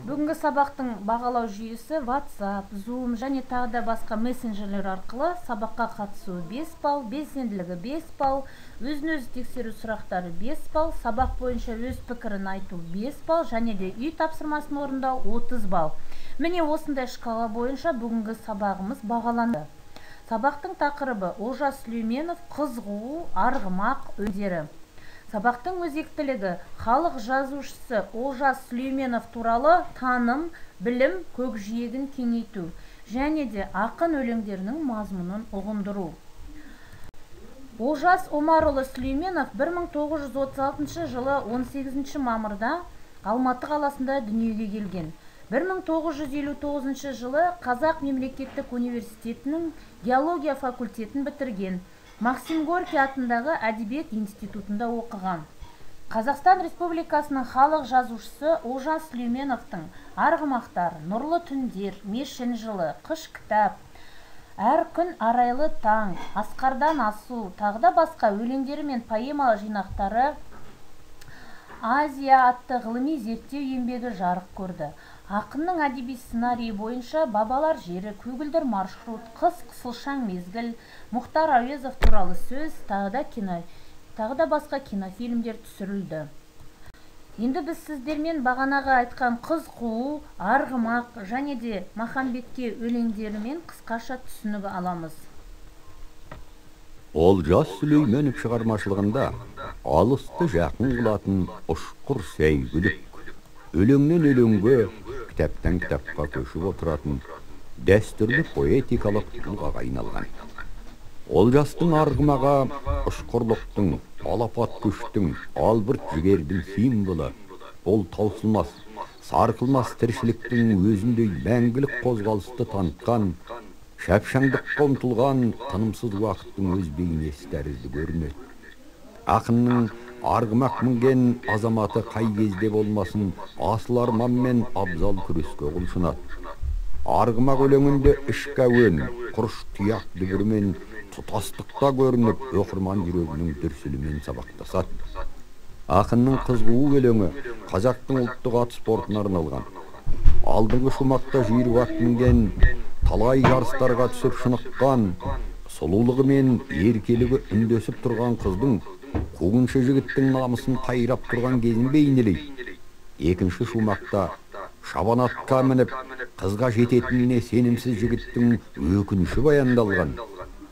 Бүгінгі сабақтың бағалау жүйесі WhatsApp, Zoom және тағы да басқа мессенджерлер арқылы сабаққа қатысу 5 балл, белсенділігі 5 балл, өзін-өзі тексеру сұрақтары 5 балл, сабақ бойынша өз пікірін айту 5 балл және де үй тапсырмасын орындау 30 балл. Міне осындай шкала бойынша бүгінгі сабағымыз бағаланды. Сабақтың тақырыбы Олжас Сүлейменов қыз қуу, арғымақ өлеңдері. Сабақтың өзектілігі халық жазушысы Олжас Сүлейменов туралы таным, білім көкжиегін кеңейту және де ақын өлеңдерінің мазмұнын ұғындыру. Олжас Омарұлы Сүлейменов 1936 жылы 18 мамырда Алматы қаласында дүниеге келген. 1959 жылы Қазақ мемлекеттік университетінің геология факультетін бітірген. Максим Горький атындағы әдебиет институтында оқыған. Қазақстан Республикасының халық жазушысы Олжас Сүлейменовтың Арғымақтар, Нұрлы түндер, Мешін жылы, Қыш кітап, Әр күн арайлы таң, Асқардан асу, тағы да басқа өлеңдері мен поэмалы жинақтары Азия атты ғылыми зерттеу еңбегі жарық көрді. Ақынның әдеби сценарийі бойынша Бабалар жері, Көгілдір маршрут, Қыс қысылшаң мезгіл, Мұхтар Әуезов туралы сөз, тағы да басқа кинофильмдер түсірілді. Енді біз сіздермен бағанағы айтқан қыз қуу, арғымақ және де Махамбетке өлеңдерімен қысқаша түсінік аламыз. Олжас Сүлейменов шығармашылығында алысты жақын қылатын ұшқыр сәйгүлік, өлеңнен өлеңге, кітаптан кітапқа көшіп отыратын дәстүрлі поэтикалық тұлғаға айналған. Олжастың арғымағы ұшқырлықтың, алапат күштің, албырт жігердің символы, ол таусылмас, сарқылмас тіршіліктің өзіндей мәңгілік қозғалысты танытқан, шапшаңдыққа ұмтылған тынымсыз уақыттың өз бейнесі тәрізді көрінеді. Ақынның арғымақ мінген азаматы қай кезде болмасын асыл арманмен абзал күреске құлшынады. Арғымақ өлеңінде ішкі әуен, құрыш тұяқ дүбірімен тұтастықта көрініп, оқырман жүрегінің дүрсілімен сабақтасады. Ақынның қыз қуу өлеңі қазақтың ұлттық ат спортына арналған. Алдыңғы шумақта жүйрік ат мінген, талай жарыстарға түсіп шыныққан, сұлулығы мен еркелігі үндесіп тұрған қыздың қуғыншы жігіттің намысын қайрап тұрған кезін бейнелейді. Екінші шумақта шабан атқа мініп, қызға жететініне сенімсіз жігіттің өкініші баяндалған.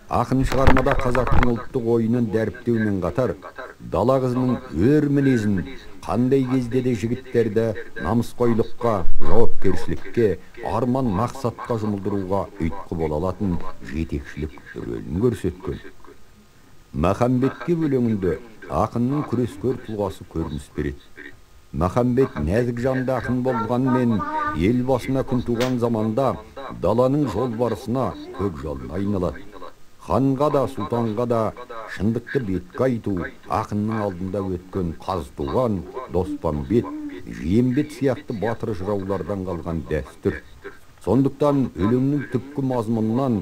Ақын шығармада қазақтың ұлттық ойынын дәріптеумен қатар, дала қызының өр мінезін, қандай кезде де жігіттерді намысқойлыққа, жауапкершілікке, арман мақсатқа жұмылдыруға ұйытқы бола алатын жетекшілік рөлін көрсеткен. Махамбетке өлеңінде ақынның күрескер тұлғасы көрініс береді. Махамбет нәзік жанды ақын болғанмен, ел басына күн туған заманда даланың жолбарысына, көкжалына айналады. Ханға да, сұлтанға да шындықты бетке айту ақынның алдында өткен Қазтуған, Доспанбет, Жиенбет сияқты батыр жыраулардан қалған дәстүр. Сондықтан өлеңнің түпкі мазмұнынан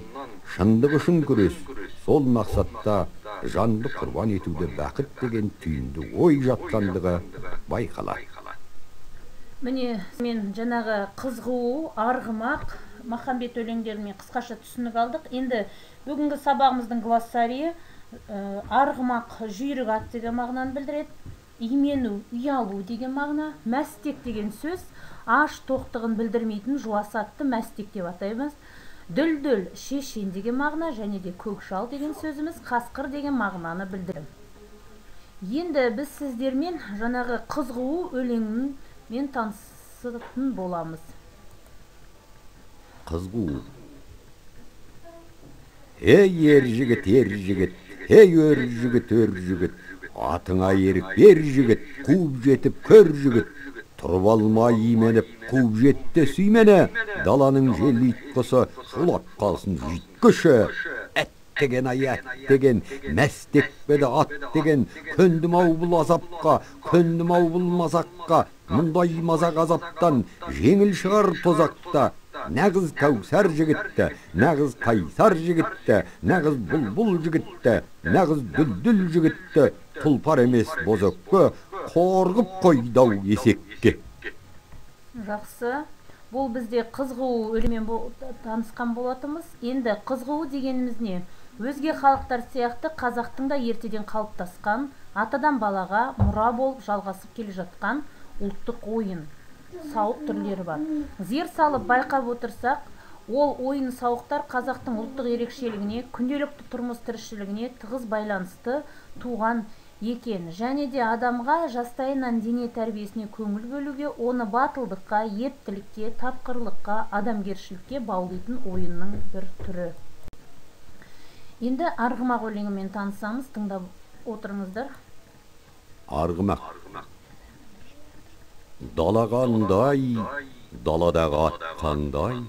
шындық үшін күрес, сол мақсатта жанды құрбан етуде бақыт деген түйінді ой жатқандығы байқалады. Міне, мен жаңағы қыз қуу, арғымақ, Махамбет өлеңдерімен қысқаша түсінік алдық. Енді бүгінгі сабағымыздың глоссарийі арғымақ жүйрік ат деген мағынаны білдіреді. Имену, ұялу деген мағына, мәстек деген сөз, аш тоқтығын білдірмейтін жуас атты мәстек деп атаймыз. Дүлдүл, шешен деген мағына және де көкшал деген сөзіміз қасқыр деген мағынаны білдіреді. Енді біз сіздермен жаңағы қыз қуу өлеңімен танысатын боламыз. Қыз қуу. Ей ер жігіт, ей өр жігіт, атыңа ерік бер жігіт, қуып жетіп көр жігіт, тұрып алма именіп, қуып жетті сүймені, даланың жел ұйтқысы шулап қалсын жүйткіші. Әт деген ай әт деген, мәстек беді ат деген, көндім ау бұл азапқа, көндім ау бұл мазаққа, мұндай мазақ азаптан жеңіл шығар тозақта. Нағыз кәусар жігітті, нағыз қайсар жігітті, нағыз бұлбұл жігітті, нағыз дүлдүл жігітті, тұлпар емес бозөкке, қорғып қойдау есекке. Жақсы. Бұл бізде қызғуу өлеңмен танысқан болатымыз. Енді қызғуу дегеніміз не? Өзге халықтар сияқты қазақтың да ертеден қалыптасқан, атадан балаға мұра болып жалғасып келе жатқан ұлттық ойын, сауық түрлері бар. Зер салып байқап отырсақ, ол ойын сауықтар қазақтың ұлттық ерекшелігіне, күнделікті тұрмыс тіршілігіне тығыз байланысты туған екен. Және де адамға жастайынан дене тәрбиесіне көңіл бөлуге, оны батылдыққа, ептілікке, тапқырлыққа, адамгершілікке баулайтын ойынның бір түрі. Енді арғымақ өлеңімен танысамыз, тыңдап отырыңыздар. Арғымақ. Дала қандай, даладағы ат қандай,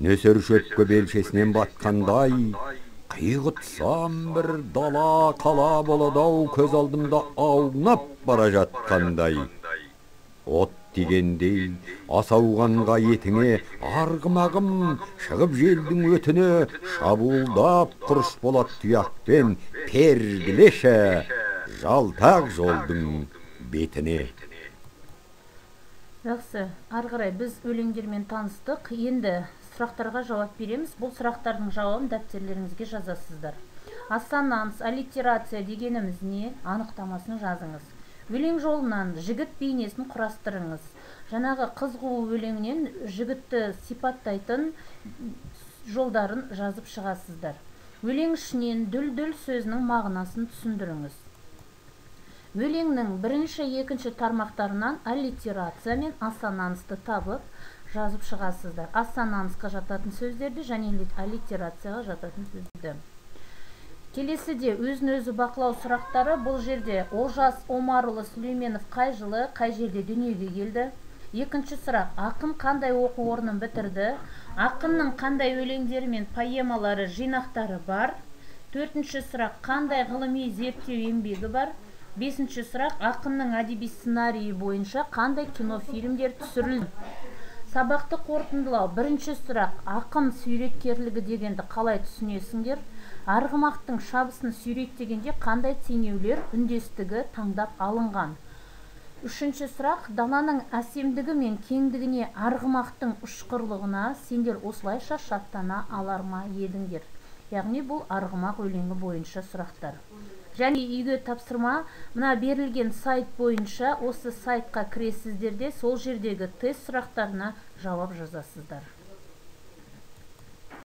нөсер шөпке белшесінен батқандай, қиғытсам бір дала қала болады-ау, көз алдымда аунап бара жатқандай. От дегендей асауғанға етіңе, арғымағым шығып желдің өтіне, шабуылдап құрыш болат тұяқпен пергілеші жалтақ жолдың бетіне. Жақсы, арғырай біз өлеңдермен таныстық. Енді сұрақтарға жауап береміз. Бұл сұрақтардың жауабын дәптерлеріңізге жазасыздар. Ассонанс, аллитерация дегеніміз не? Анықтамасын жазыңыз. Өлең жолынан жігіт бейнесін құрастырыңыз. Жаңағы қызғуу өлеңнен жігітті сипаттайтын жолдарын жазып шығасыздар. Өлең ішінен дүл-дүл сөзінің мағынасын түсіндіріңіз. Өлеңнің бірінші, екінші тармақтарынан аллитерация мен ассонансты табып жазып шығасыздар. Ассонансқа жататын сөздерді және аллитерацияға жататын сөздерді. Келесіде өзін-өзі бақылау сұрақтары. Бұл жерде Олжас Омарұлы Сүлейменов қай жылы, қай жерде дүниеге келді? Екінші сұрақ, ақын қандай оқу орнын бітірді? Ақынның қандай өлеңдері мен поэмалары, жинақтары бар? Төртінші сұрақ, қандай ғылыми зерттеу еңбегі бар? Бесінші сұрақ, ақынның әдеби сценарийі бойынша қандай кинофильмдер түсірілді? Сабақты қорытындылау. Бірінші сұрақ, ақын суреткерлігі дегенді қалай түсінесіңдер? Арғымақтың шабысын суреттегенде қандай теңеулер, үндестігі таңдап алынған? Үшінші сұрақ, даланың әсемдігі мен кеңдігіне, арғымақтың ұшқырлығына сендер осылайша шаттана алар ма едіңдер? Яғни бұл арғымақ өлеңі бойынша сұрақтар. Және үйге тапсырма, мына берілген сайт бойынша осы сайтқа кіресіздер де сол жердегі тест сұрақтарына жауап жазасыздар.